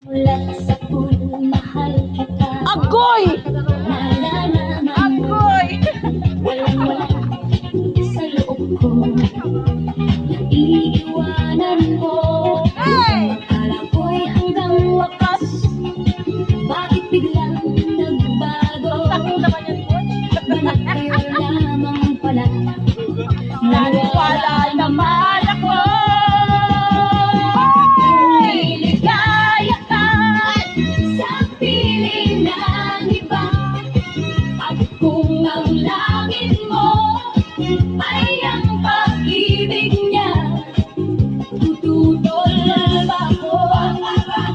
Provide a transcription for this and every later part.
Mula sa mahal kita. Agoy! Nalalaman mo, Agoy! walang-wala sa loob ko. Naiiwanan mo, akala ko'y hanggang wakas. Bakit biglang nagbago? Balat kayo lamang pala. Naniwala naman ako. Liligaya ka sa piling ng iba. At kung ang langit mo ay ang pag-ibig niya, tututol ba ako?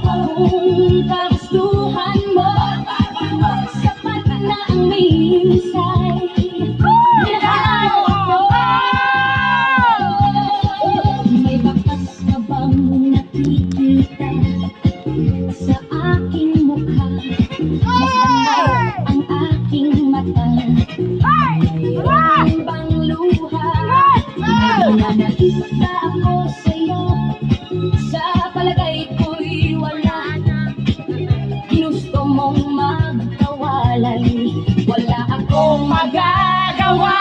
Kung kagustuhan mo, sapat na ang minsay. Minahal mo ako. May bakas ka bang nakikita sa aking mukha? Mas banal ang aking mata. Mayroon bang luha? Nananais na ako sa'yo. Sa palagay ko'y wala. Ginusto mong magkawalay, wala akong magagawa.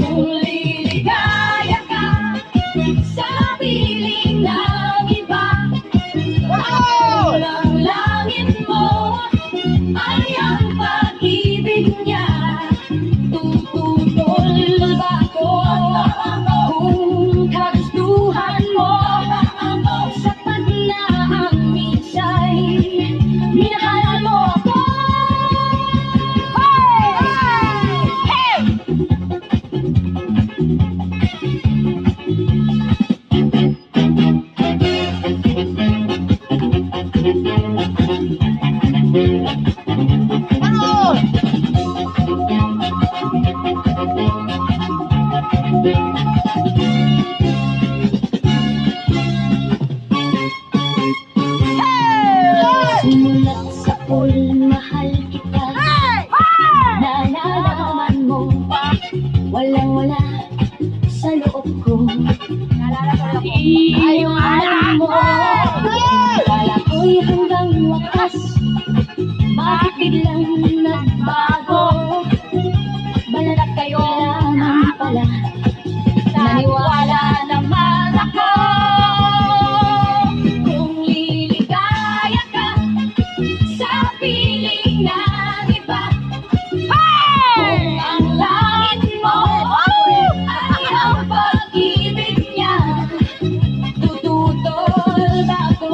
Kung liligaya ka sa piling ng iba, ang langit mo ay ang pag-ibig niya, tututol ba ako? Kung kagustuhan mo, sapat na ang minsay. Minahal mo ako. Hey! Simulat sa mahal kita. Nalalaman mo, walang-wala sa loob ko. Iiwanan mo, akala ko'y hanggang wakas. Bakit biglang nagbago? Balat kayo lamang pala. Naniwala naman ako. Kung liligaya ka sa piling ng iba, kung ang langit mo ay ang pag-ibig niya, tututol ba ako?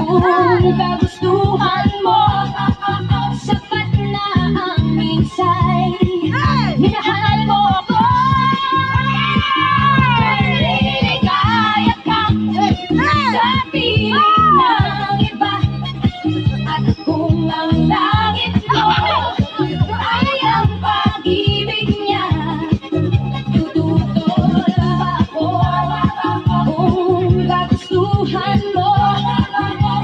Kung kagustuhan mo, sapat na ang minsay. Minahal mo ako. Liligaya ka sa piling ng iba. At kung ang langit mo ay ang pag-ibig niya, tututol ba ako? Kung kagustuhan mo,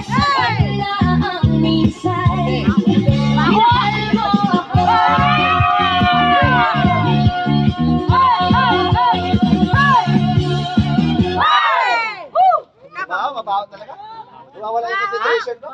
sapat na ang minsay. Minahal mo ako. Wow, mabaho talaga. Wala yung concentration ko.